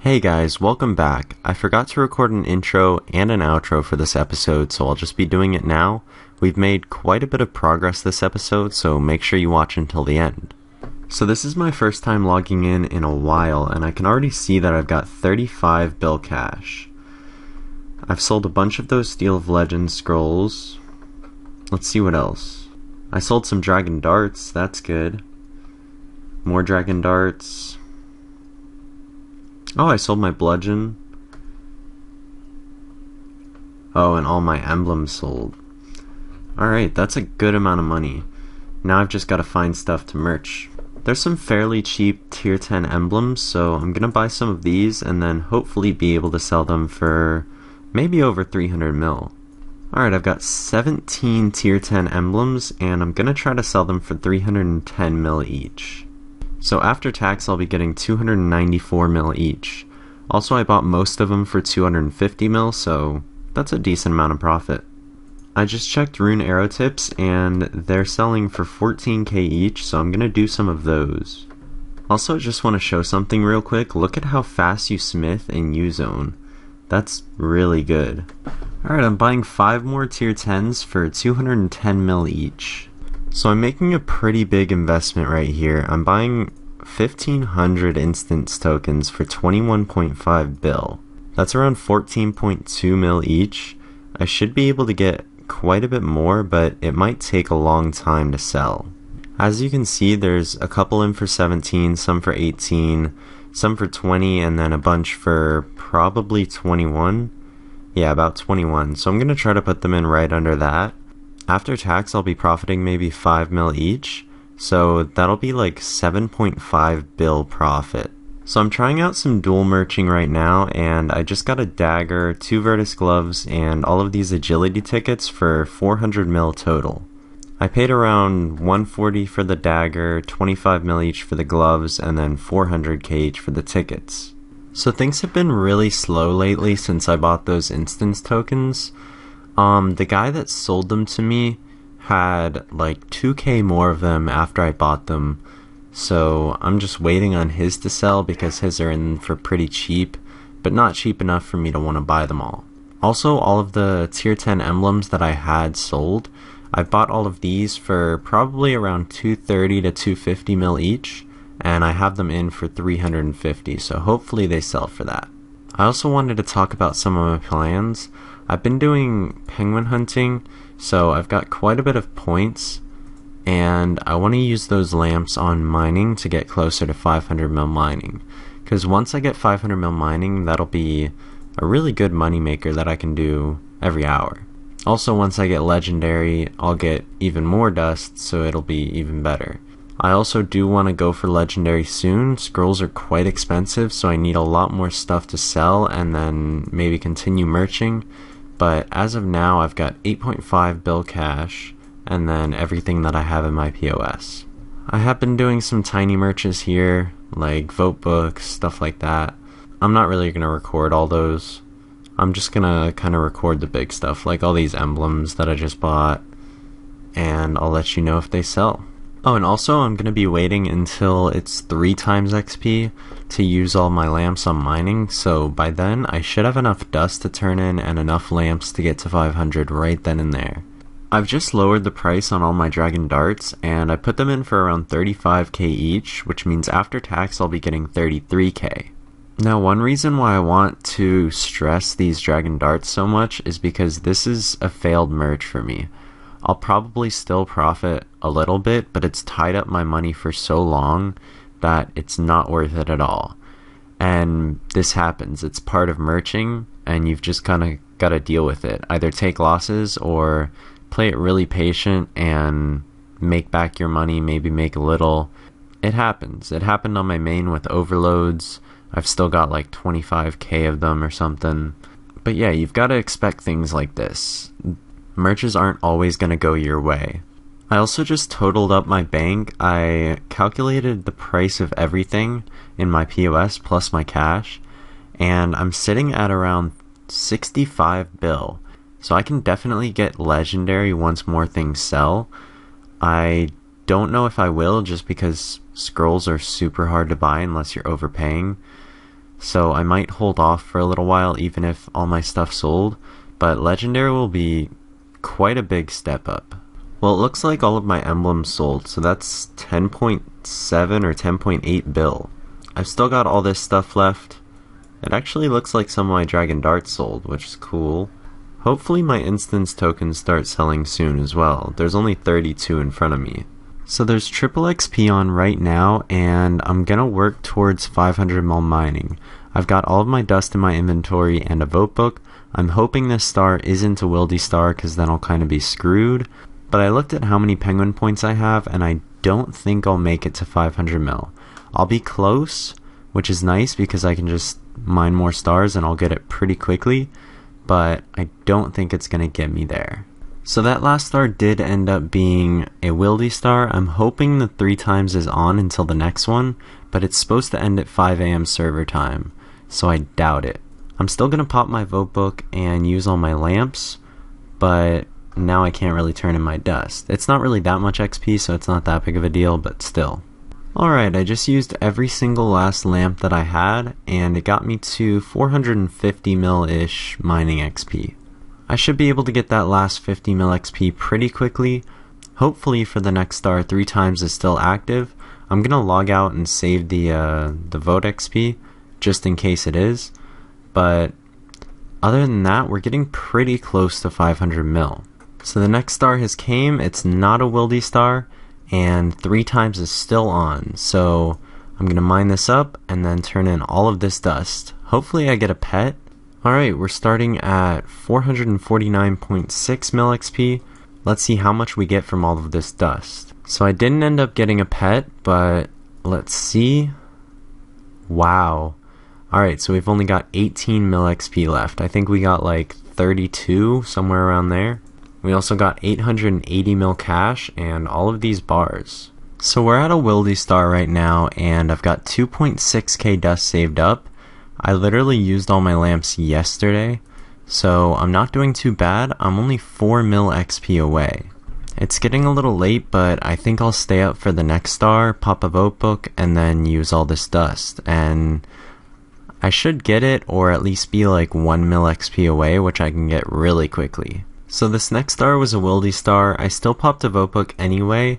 Hey guys, welcome back. I forgot to record an intro and an outro for this episode, so I'll just be doing it now. We've made quite a bit of progress this episode, so make sure you watch until the end. So this is my first time logging in a while, and I can already see that I've got 35 bill cash. I've sold a bunch of those Steel of Legends scrolls. Let's see what else. I sold some dragon darts, that's good. More dragon darts. Oh, I sold my bludgeon. Oh, and all my emblems sold. Alright, that's a good amount of money. Now I've just got to find stuff to merch. There's some fairly cheap tier 10 emblems, so I'm gonna buy some of these and then hopefully be able to sell them for maybe over 300 mil. Alright, I've got 17 tier 10 emblems and I'm gonna try to sell them for 310 mil each. So after tax I'll be getting 294 mil each. Also I bought most of them for 250 mil, so that's a decent amount of profit. I just checked rune arrow tips and they're selling for 14k each, so I'm gonna do some of those. Also I just want to show something real quick. Look at how fast you smith in U-Zone. That's really good. Alright, I'm buying 5 more tier 10s for 210 mil each. So I'm making a pretty big investment right here. I'm buying 1500 instance tokens for 21.5 bill. That's around 14.2 mil each. I should be able to get quite a bit more, but it might take a long time to sell. As you can see, there's a couple in for 17, some for 18, some for 20, and then a bunch for probably 21. Yeah, about 21. So I'm going to try to put them in right under that. After tax, I'll be profiting maybe 5 mil each, so that'll be like 7.5 bill profit. So I'm trying out some dual merching right now, and I just got a dagger, 2 Virtus gloves, and all of these agility tickets for 400 mil total. I paid around 140 for the dagger, 25 mil each for the gloves, and then 400k each for the tickets. So things have been really slow lately since I bought those instance tokens. The guy that sold them to me had like 2k more of them after I bought them, so I'm just waiting on his to sell because his are in for pretty cheap, but not cheap enough for me to want to buy them all. Also, all of the tier 10 emblems that I had sold, I bought all of these for probably around 230 to 250 mil each, and I have them in for 350, so hopefully they sell for that. I also wanted to talk about some of my plans. I've been doing penguin hunting, so I've got quite a bit of points, and I want to use those lamps on mining to get closer to 500 mil mining. Because once I get 500 mil mining, that'll be a really good money maker that I can do every hour. Also, once I get legendary, I'll get even more dust, so it'll be even better. I also do want to go for legendary soon. Scrolls are quite expensive, so I need a lot more stuff to sell and then maybe continue merching. But as of now, I've got 8.5 bill cash and then everything that I have in my POS. I have been doing some tiny merches here, like vote books, stuff like that. I'm not really going to record all those. I'm just going to kind of record the big stuff, like all these emblems that I just bought, and I'll let you know if they sell. Oh, and also I'm going to be waiting until it's 3 times XP to use all my lamps on mining, so by then I should have enough dust to turn in and enough lamps to get to 500 right then and there. I've just lowered the price on all my dragon darts, and I put them in for around 35k each, which means after tax I'll be getting 33k. Now, one reason why I want to stress these dragon darts so much is because this is a failed merge for me. I'll probably still profit a little bit, but it's tied up my money for so long that it's not worth it at all. And this happens. It's part of merching, and you've just kind of got to deal with it. Either take losses or play it really patient and make back your money, maybe make a little. It happens. It happened on my main with overloads. I've still got like 25k of them or something. But yeah, you've got to expect things like this. Merges aren't always going to go your way. I also just totaled up my bank. I calculated the price of everything in my POS plus my cash, and I'm sitting at around 65 bill. So I can definitely get legendary once more things sell. I don't know if I will, just because scrolls are super hard to buy unless you're overpaying. so I might hold off for a little while even if all my stuff sold, but legendary will be quite a big step up. Well, it looks like all of my emblems sold, so that's 10.7 or 10.8 bill. I've still got all this stuff left. It actually looks like some of my dragon darts sold, which is cool. Hopefully my instance tokens start selling soon as well. There's only 32 in front of me. So there's triple XP on right now, and I'm gonna work towards 500 mil mining. I've got all of my dust in my inventory and a vote book. I'm hoping this star isn't a wildy star, because then I'll kind of be screwed. But I looked at how many penguin points I have, and I don't think I'll make it to 500 mil. I'll be close, which is nice because I can just mine more stars and I'll get it pretty quickly, but I don't think it's going to get me there. So that last star did end up being a wildy star. I'm hoping the 3 times is on until the next one, but it's supposed to end at 5 AM server time, so I doubt it. I'm still going to pop my vote book and use all my lamps, but now I can't really turn in my dust. It's not really that much XP, so it's not that big of a deal, but still. Alright, I just used every single last lamp that I had, and it got me to 450 mil-ish mining XP. I should be able to get that last 50 mil XP pretty quickly. Hopefully for the next star 3 times is still active. I'm gonna log out and save the vote XP, just in case it is. But other than that, we're getting pretty close to 500 mil. So the next star has came, it's not a wildy star, and 3 times is still on. So I'm going to mine this up and then turn in all of this dust. Hopefully I get a pet. Alright, we're starting at 449.6 mil XP. Let's see how much we get from all of this dust. So I didn't end up getting a pet, but let's see. Wow. Alright, so we've only got 18 mil XP left. I think we got like 32, somewhere around there. We also got 880 mil cash and all of these bars. So we're at a wildy star right now, and I've got 2.6k dust saved up. I literally used all my lamps yesterday, so I'm not doing too bad. I'm only 4 mil XP away. It's getting a little late, but I think I'll stay up for the next star, pop a vote book, and then use all this dust. And I should get it, or at least be like 1 mil XP away, which I can get really quickly. So this next star was a wildy star. I still popped a vote book anyway.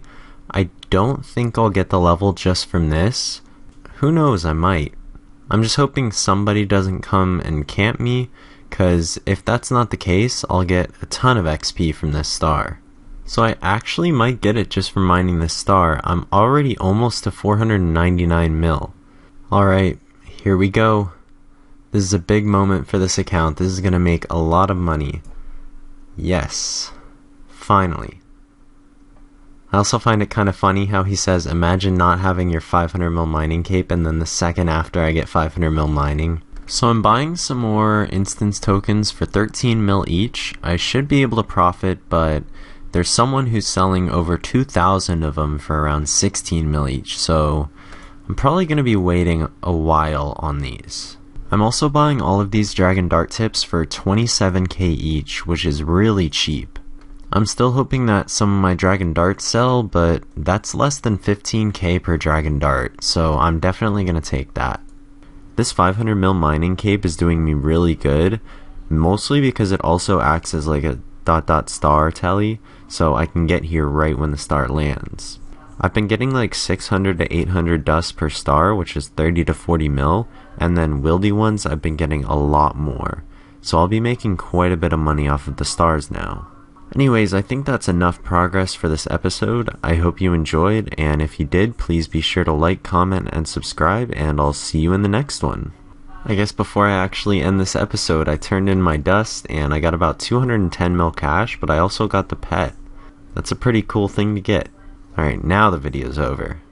I don't think I'll get the level just from this. Who knows, I might. I'm just hoping somebody doesn't come and camp me, cause if that's not the case, I'll get a ton of XP from this star. So I actually might get it just from mining this star. I'm already almost to 499 mil. Alright, here we go. This is a big moment for this account. This is gonna make a lot of money. Yes, finally. I also find it kind of funny how he says, imagine not having your 500 mil mining cape, and then the second after I get 500 mil mining. So I'm buying some more instance tokens for 13 mil each. I should be able to profit, but there's someone who's selling over 2,000 of them for around 16 mil each, so I'm probably going to be waiting a while on these. I'm also buying all of these dragon dart tips for 27k each, which is really cheap. I'm still hoping that some of my dragon darts sell, but that's less than 15k per dragon dart, so I'm definitely going to take that. This 500 mil mining cape is doing me really good, mostly because it also acts as like a ... star telly, so I can get here right when the star lands. I've been getting like 600 to 800 dust per star, which is 30 to 40 mil, and then wildy ones I've been getting a lot more. So I'll be making quite a bit of money off of the stars now. Anyways, I think that's enough progress for this episode. I hope you enjoyed, and if you did, please be sure to like, comment, and subscribe, and I'll see you in the next one. I guess before I actually end this episode, I turned in my dust, and I got about 210 mil cash, but I also got the pet. That's a pretty cool thing to get. Alright, now the video's over.